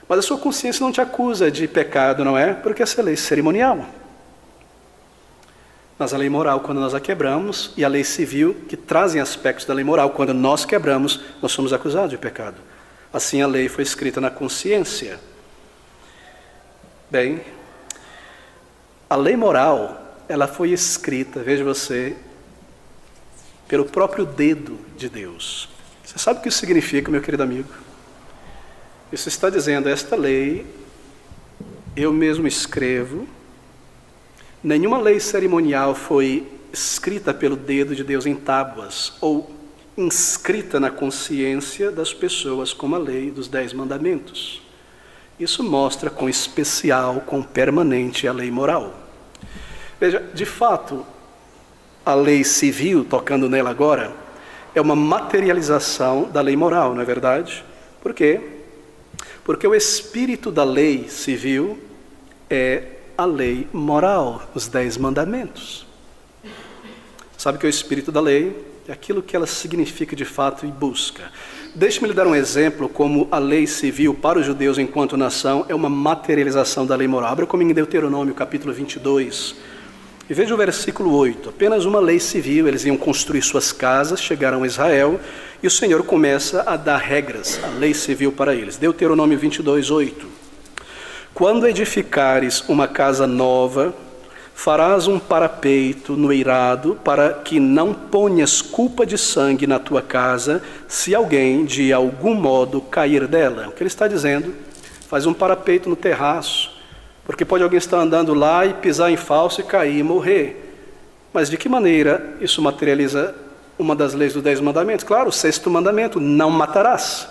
[SPEAKER 1] Mas a sua consciência não te acusa de pecado, não é? Porque essa é lei cerimonial. Mas a lei moral, quando nós a quebramos, e a lei civil, que trazem aspectos da lei moral, quando nós quebramos, nós somos acusados de pecado. Assim a lei foi escrita na consciência. Bem, a lei moral, ela foi escrita, veja você, pelo próprio dedo de Deus. Você sabe o que isso significa, meu querido amigo? Isso está dizendo, esta lei, eu mesmo escrevo. Nenhuma lei cerimonial foi escrita pelo dedo de Deus em tábuas ou inscrita na consciência das pessoas como a lei dos 10 mandamentos. Isso mostra quão especial, quão permanente é a lei moral. Veja, de fato, a lei civil, tocando nela agora, é uma materialização da lei moral, não é verdade? Por quê? Porque o espírito da lei civil é a lei moral, os 10 mandamentos. Sabe que o espírito da lei é aquilo que ela significa de fato e busca. Deixe-me lhe dar um exemplo como a lei civil para os judeus enquanto nação é uma materialização da lei moral. Abra comigo em Deuteronômio capítulo 22 e veja o versículo 8. Apenas uma lei civil, eles iam construir suas casas, chegaram a Israel e o Senhor começa a dar regras, a lei civil para eles. Deuteronômio 22, 8. Quando edificares uma casa nova, farás um parapeito no eirado, para que não ponhas culpa de sangue na tua casa, se alguém de algum modo cair dela. O que ele está dizendo? Faz um parapeito no terraço, porque pode alguém estar andando lá e pisar em falso e cair e morrer. Mas de que maneira isso materializa uma das leis dos 10 mandamentos? Claro, o 6º mandamento, não matarás.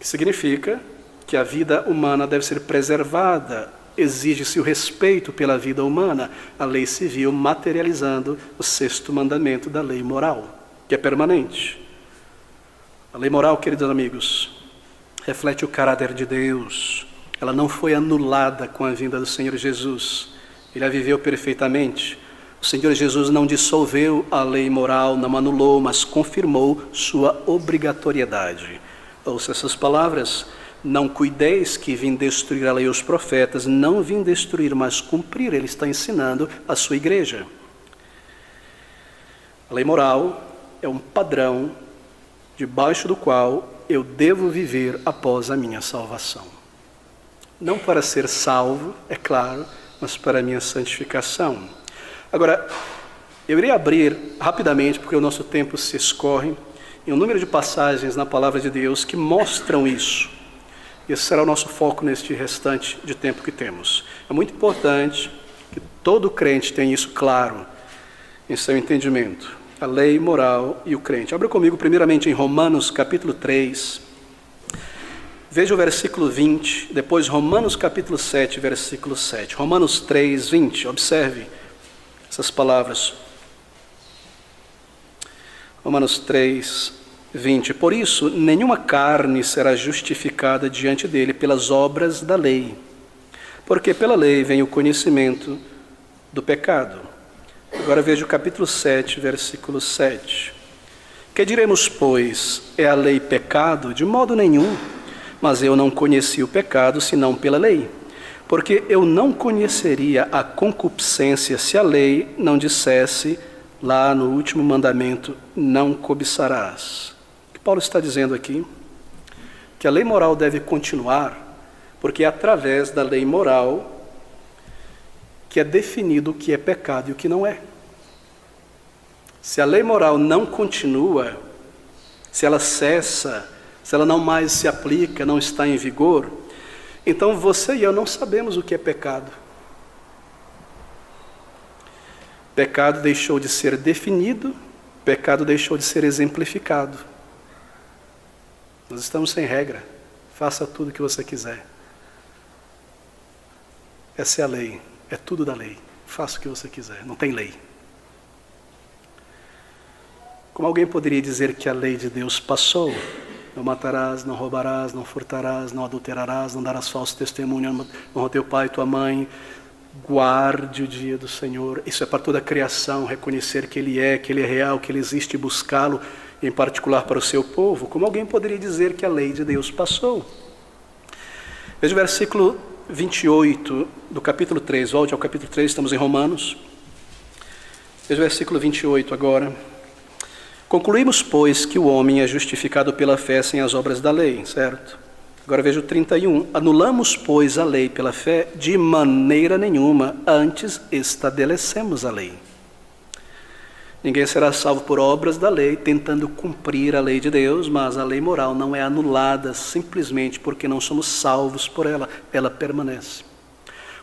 [SPEAKER 1] Que significa que a vida humana deve ser preservada, exige-se o respeito pela vida humana, a lei civil materializando o 6º mandamento da lei moral, que é permanente. A lei moral, queridos amigos, reflete o caráter de Deus. Ela não foi anulada com a vinda do Senhor Jesus, Ele a viveu perfeitamente. O Senhor Jesus não dissolveu a lei moral, não anulou, mas confirmou sua obrigatoriedade. Ouça essas palavras. Não cuideis que vim destruir a lei e os profetas, não vim destruir, mas cumprir. Ele está ensinando a sua igreja. A lei moral é um padrão debaixo do qual eu devo viver após a minha salvação. Não para ser salvo, é claro, mas para a minha santificação. Agora, eu irei abrir rapidamente, porque o nosso tempo se escorre, em um número de passagens na palavra de Deus que mostram isso. Esse será o nosso foco neste restante de tempo que temos. É muito importante que todo crente tenha isso claro em seu entendimento. A lei moral e o crente. Abra comigo primeiramente em Romanos capítulo 3. Veja o versículo 20, depois Romanos capítulo 7, versículo 7. Romanos 3, 20, observe essas palavras. Romanos 3, 20. Por isso, nenhuma carne será justificada diante dele pelas obras da lei, porque pela lei vem o conhecimento do pecado. Agora veja o capítulo 7, versículo 7. Que diremos, pois, é a lei pecado? De modo nenhum. Mas eu não conheci o pecado, senão pela lei. Porque eu não conheceria a concupiscência se a lei não dissesse, lá no último mandamento, não cobiçarás. O que Paulo está dizendo aqui? Que a lei moral deve continuar, porque é através da lei moral que é definido o que é pecado e o que não é. Se a lei moral não continua, se ela cessa, se ela não mais se aplica, não está em vigor, então você e eu não sabemos o que é pecado. Pecado deixou de ser definido, pecado deixou de ser exemplificado. Nós estamos sem regra. Faça tudo o que você quiser. Essa é a lei, é tudo da lei. Faça o que você quiser, não tem lei. Como alguém poderia dizer que a lei de Deus passou? Não matarás, não roubarás, não furtarás, não adulterarás, não darás falso testemunho, honra teu pai e tua mãe. Guarde o dia do Senhor. Isso é para toda a criação, reconhecer que Ele é real, que Ele existe e buscá-lo, em particular para o seu povo. Como alguém poderia dizer que a lei de Deus passou? Veja o versículo 28 do capítulo 3. Volte ao capítulo 3, estamos em Romanos. Veja o versículo 28 agora. Concluímos, pois, que o homem é justificado pela fé sem as obras da lei, certo? Agora veja o 31. Anulamos, pois, a lei pela fé? De maneira nenhuma, antes estabelecemos a lei. Ninguém será salvo por obras da lei, tentando cumprir a lei de Deus, mas a lei moral não é anulada simplesmente porque não somos salvos por ela, ela permanece.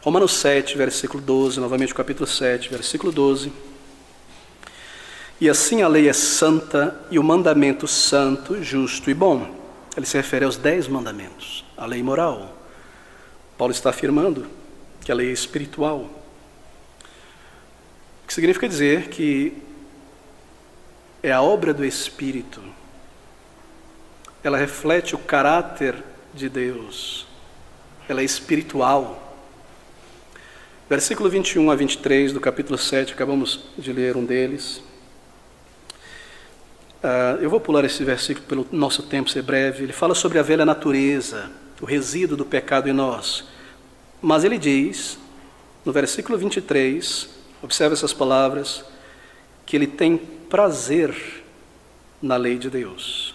[SPEAKER 1] Romanos 7, versículo 12, novamente o capítulo 7, versículo 12. E assim a lei é santa e o mandamento santo, justo e bom. Ele se refere aos 10 mandamentos, a lei moral. Paulo está afirmando que a lei é espiritual. O que significa dizer que é a obra do Espírito. Ela reflete o caráter de Deus. Ela é espiritual. Versículo 21 a 23 do capítulo 7, acabamos de ler um deles. Eu vou pular esse versículo pelo nosso tempo ser breve. Ele fala sobre a velha natureza, o resíduo do pecado em nós. Mas ele diz, no versículo 23, observe essas palavras, que ele tem prazer na lei de Deus.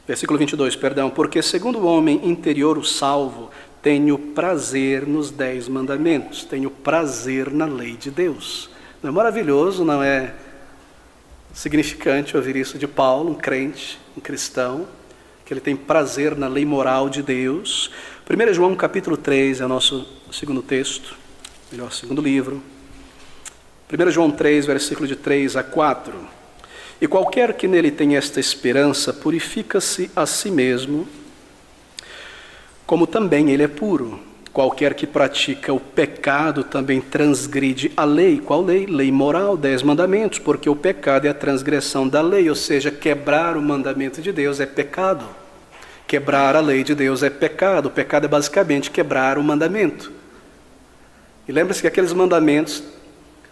[SPEAKER 1] Versículo 22, perdão. Porque segundo o homem interior, o salvo, tenho prazer nos 10 mandamentos, tenho prazer na lei de Deus. Não é maravilhoso, não é significante ouvir isso de Paulo, um crente, um cristão, que ele tem prazer na lei moral de Deus. 1 João capítulo 3 é o nosso segundo texto, melhor, segundo livro. 1 João 3, versículo de 3 a 4. E qualquer que nele tenha esta esperança, purifica-se a si mesmo, como também ele é puro. Qualquer que pratica o pecado também transgride a lei. Qual lei? Lei moral, 10 mandamentos, porque o pecado é a transgressão da lei, ou seja, quebrar o mandamento de Deus é pecado. Quebrar a lei de Deus é pecado. O pecado é basicamente quebrar o mandamento. E lembre-se que aqueles mandamentos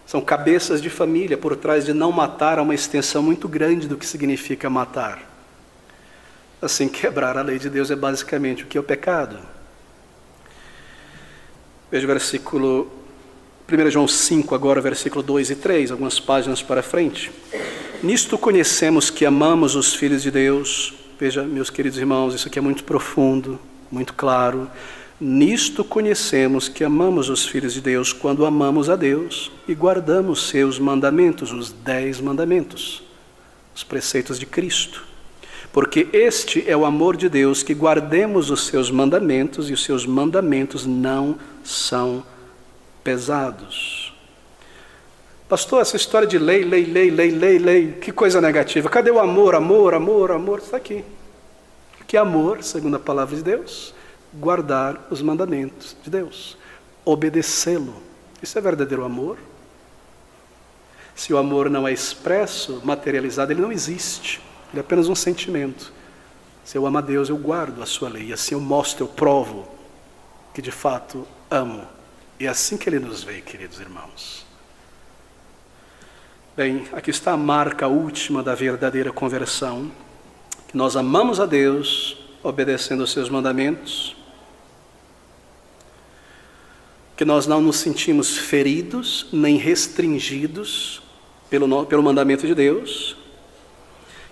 [SPEAKER 1] são cabeças de família. Por trás de não matar há uma extensão muito grande do que significa matar. Assim, quebrar a lei de Deus é basicamente o que é o pecado. Veja o versículo 1 João 5, agora versículo 2 e 3, algumas páginas para frente. Nisto conhecemos que amamos os filhos de Deus. Veja, meus queridos irmãos, isso aqui é muito profundo, muito claro. Nisto conhecemos que amamos os filhos de Deus quando amamos a Deus e guardamos seus mandamentos, os 10 mandamentos, os preceitos de Cristo. Porque este é o amor de Deus, que guardemos os seus mandamentos, e os seus mandamentos não são pesados. Pastor, essa história de lei, lei, que coisa negativa. Cadê o amor, amor? Está aqui. Que amor, segundo a palavra de Deus? Guardar os mandamentos de Deus, obedecê-lo. Isso é verdadeiro amor? Se o amor não é expresso, materializado, ele não existe. Ele é apenas um sentimento. Se eu amo a Deus, eu guardo a sua lei. E assim eu mostro, eu provo que de fato amo. E é assim que ele nos vê, queridos irmãos. Bem, aqui está a marca última da verdadeira conversão. Que nós amamos a Deus, obedecendo os seus mandamentos. Que nós não nos sentimos feridos, nem restringidos pelo mandamento de Deus,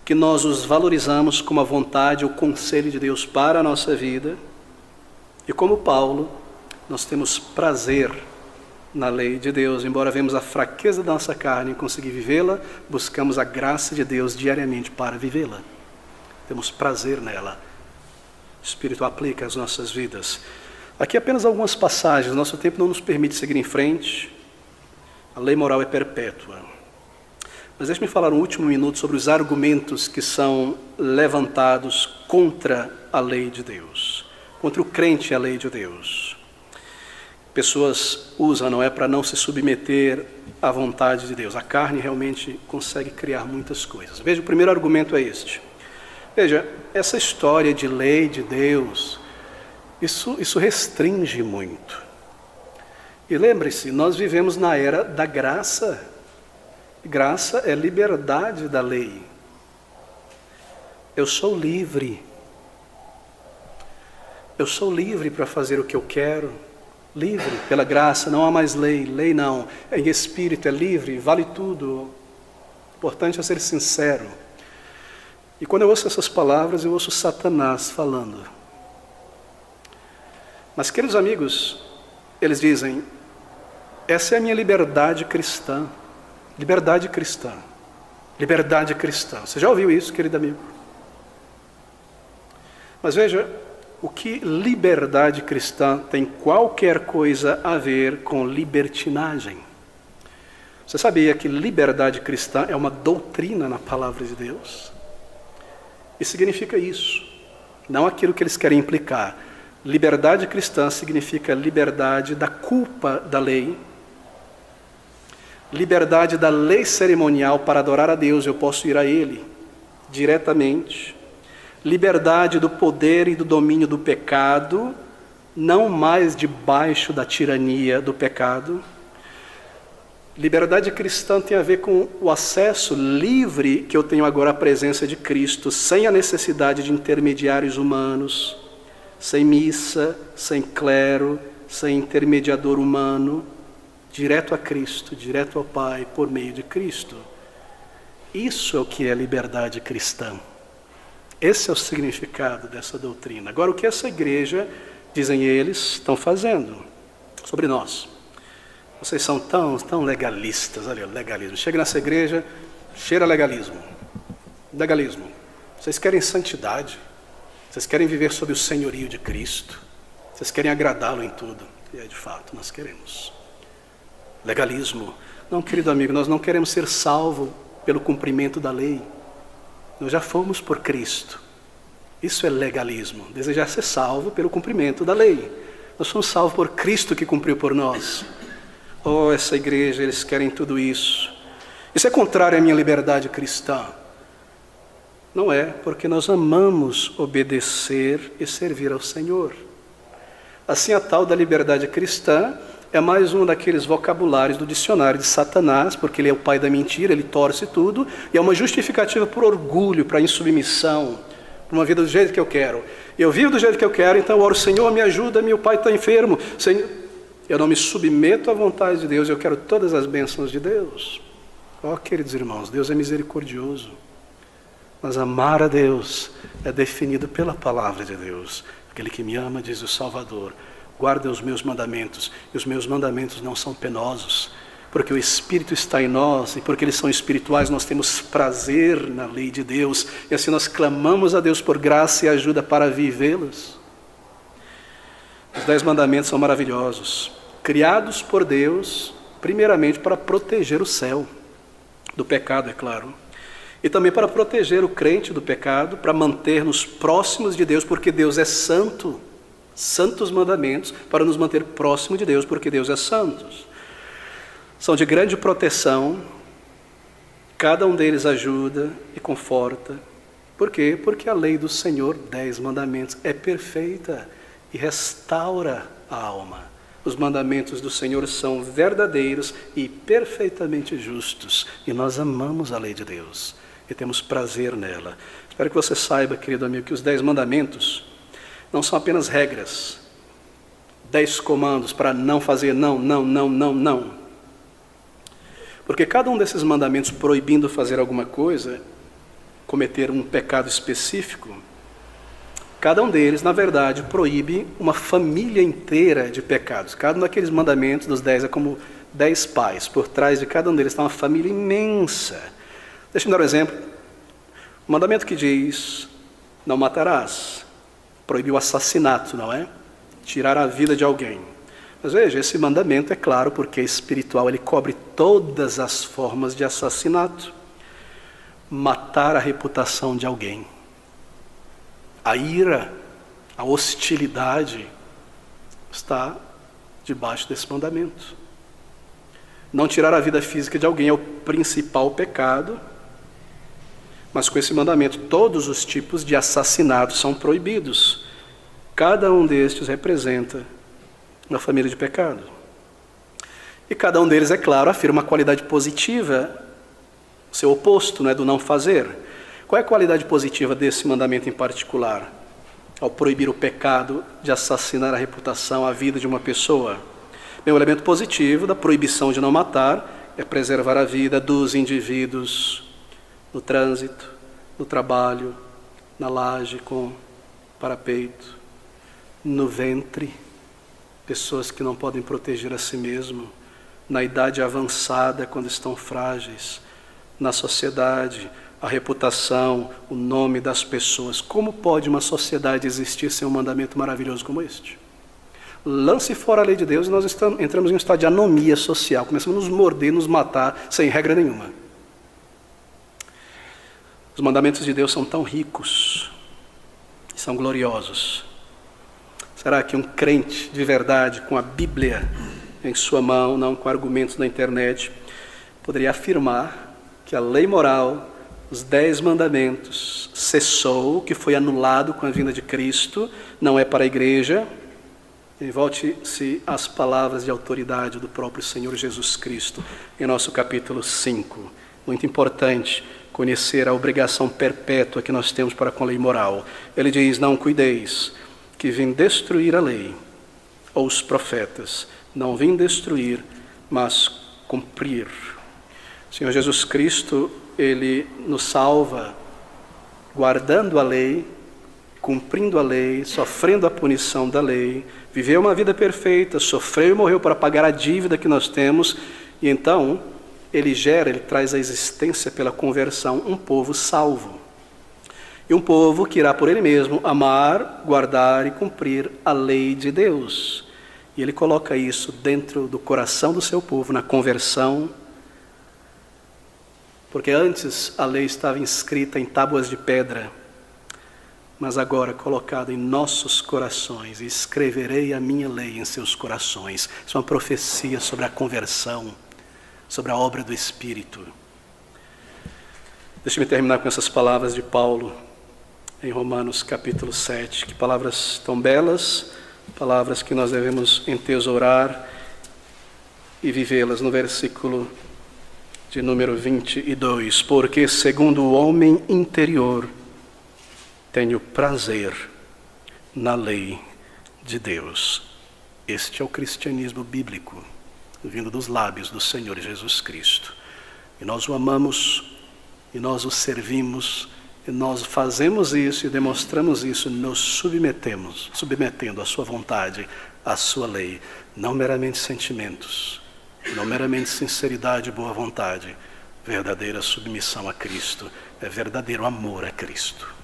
[SPEAKER 1] que nós os valorizamos como a vontade, o conselho de Deus para a nossa vida, e como Paulo, nós temos prazer na lei de Deus, embora vemos a fraqueza da nossa carne em conseguir vivê-la, buscamos a graça de Deus diariamente para vivê-la. Temos prazer nela. O Espírito aplica às nossas vidas. Aqui apenas algumas passagens, nosso tempo não nos permite seguir em frente. A lei moral é perpétua. Mas deixe-me falar um último minuto sobre os argumentos que são levantados contra a lei de Deus, contra o crente à lei de Deus. Pessoas usam, não é, para não se submeter à vontade de Deus. A carne realmente consegue criar muitas coisas. Veja, o primeiro argumento é este. Veja, essa história de lei de Deus, isso restringe muito. E lembre-se, nós vivemos na era da graça. Graça é liberdade da lei. Eu sou livre. Eu sou livre para fazer o que eu quero. Livre pela graça, não há mais lei. Lei não, é em espírito, é livre, vale tudo. O importante é ser sincero. E quando eu ouço essas palavras, eu ouço Satanás falando. Mas, queridos amigos, eles dizem, essa é a minha liberdade cristã. Liberdade cristã. Liberdade cristã. Você já ouviu isso, querido amigo? Mas veja, o que liberdade cristã tem qualquer coisa a ver com libertinagem? Você sabia que liberdade cristã é uma doutrina na palavra de Deus? E significa isso, não aquilo que eles querem implicar. Liberdade cristã significa liberdade da culpa da lei, liberdade da lei cerimonial para adorar a Deus, eu posso ir a Ele diretamente. Liberdade do poder e do domínio do pecado, não mais debaixo da tirania do pecado. Liberdade cristã tem a ver com o acesso livre que eu tenho agora à presença de Cristo, sem a necessidade de intermediários humanos, sem missa, sem clero, sem intermediador humano. Direto a Cristo, direto ao Pai, por meio de Cristo. Isso é o que é liberdade cristã. Esse é o significado dessa doutrina. Agora, o que essa igreja, dizem eles, estão fazendo sobre nós? Vocês são tão legalistas, olha, legalismo. Chega nessa igreja, cheira legalismo. Legalismo. Vocês querem santidade. Vocês querem viver sob o senhorio de Cristo. Vocês querem agradá-lo em tudo. E é de fato, nós queremos. Legalismo. Não, querido amigo, nós não queremos ser salvos pelo cumprimento da lei. Nós já fomos por Cristo. Isso é legalismo. Desejar ser salvo pelo cumprimento da lei. Nós somos salvos por Cristo que cumpriu por nós. Oh, essa igreja, eles querem tudo isso. Isso é contrário à minha liberdade cristã. Não é, porque nós amamos obedecer e servir ao Senhor. Assim, a tal da liberdade cristã é mais um daqueles vocabulários do dicionário de Satanás, porque ele é o pai da mentira, ele torce tudo, e é uma justificativa por orgulho, para insubmissão, para uma vida do jeito que eu quero. Eu vivo do jeito que eu quero, então eu oro, Senhor, me ajuda, meu pai está enfermo. Senhor, eu não me submeto à vontade de Deus, eu quero todas as bênçãos de Deus. Oh, queridos irmãos, Deus é misericordioso. Mas amar a Deus é definido pela palavra de Deus. Aquele que me ama, diz o Salvador, guarda os meus mandamentos, e os meus mandamentos não são penosos, porque o Espírito está em nós, e porque eles são espirituais, nós temos prazer na lei de Deus, e assim nós clamamos a Deus por graça e ajuda para vivê-los. Os 10 mandamentos são maravilhosos, criados por Deus, primeiramente para proteger o céu, do pecado, é claro. E também para proteger o crente do pecado, para manter-nos próximos de Deus, porque Deus é santo. Santos mandamentos para nos manter próximo de Deus, porque Deus é santo. São de grande proteção, cada um deles ajuda e conforta. Por quê? Porque a lei do Senhor, 10 mandamentos, é perfeita e restaura a alma. Os mandamentos do Senhor são verdadeiros e perfeitamente justos, e nós amamos a lei de Deus e temos prazer nela. Espero que você saiba, querido amigo, que os 10 mandamentos não são apenas regras, 10 comandos para não fazer não. Porque cada um desses mandamentos proibindo fazer alguma coisa, cometer um pecado específico, cada um deles, na verdade, proíbe uma família inteira de pecados. Cada um daqueles mandamentos dos 10 é como 10 pais. Por trás de cada um deles está uma família imensa. Deixa-me dar um exemplo. O mandamento que diz, não matarás, proíbe o assassinato, não é? Tirar a vida de alguém. Mas veja, esse mandamento é claro porque é espiritual, ele cobre todas as formas de assassinato. Matar a reputação de alguém. A ira, a hostilidade está debaixo desse mandamento. Não tirar a vida física de alguém é o principal pecado, mas com esse mandamento todos os tipos de assassinato são proibidos. Cada um destes representa uma família de pecado. E cada um deles, é claro, afirma uma qualidade positiva, seu oposto, do não fazer. Qual é a qualidade positiva desse mandamento em particular? Ao proibir o pecado de assassinar a reputação, a vida de uma pessoa. Bem, o elemento positivo da proibição de não matar é preservar a vida dos indivíduos no trânsito, no trabalho, na laje com parapeito, no ventre, pessoas que não podem proteger a si mesmo, na idade avançada, quando estão frágeis, na sociedade, a reputação, o nome das pessoas. Como pode uma sociedade existir sem um mandamento maravilhoso como este? Lance fora a lei de Deus e nós entramos em um estado de anomia social, começamos a nos morder, nos matar, sem regra nenhuma. Os mandamentos de Deus são tão ricos, são gloriosos. Será que um crente de verdade, com a Bíblia em sua mão, não com argumentos na internet, poderia afirmar que a lei moral, os 10 mandamentos, cessou, que foi anulado com a vinda de Cristo, não é para a igreja? E volte-se às palavras de autoridade do próprio Senhor Jesus Cristo, em nosso capítulo 5. Muito importante conhecer a obrigação perpétua que nós temos para com a lei moral. Ele diz, não cuideis, que vim destruir a lei, ou os profetas. Não vim destruir, mas cumprir. O Senhor Jesus Cristo, Ele nos salva guardando a lei, cumprindo a lei, sofrendo a punição da lei, viveu uma vida perfeita, sofreu e morreu para pagar a dívida que nós temos, e então Ele traz à existência pela conversão um povo salvo. E um povo que irá por ele mesmo amar, guardar e cumprir a lei de Deus. E Ele coloca isso dentro do coração do seu povo, na conversão, porque antes a lei estava inscrita em tábuas de pedra, mas agora colocada em nossos corações, e escreverei a minha lei em seus corações. Isso é uma profecia sobre a conversão, sobre a obra do Espírito. Deixe-me terminar com essas palavras de Paulo, em Romanos capítulo 7. Que palavras tão belas, palavras que nós devemos entesourar e vivê-las no versículo de número 22. Porque segundo o homem interior, tenho prazer na lei de Deus. Este é o cristianismo bíblico, vindo dos lábios do Senhor Jesus Cristo. E nós o amamos, e nós o servimos, e nós fazemos isso e demonstramos isso, nos submetendo à sua vontade, à sua lei. Não meramente sentimentos, não meramente sinceridade e boa vontade, verdadeira submissão a Cristo, é verdadeiro amor a Cristo.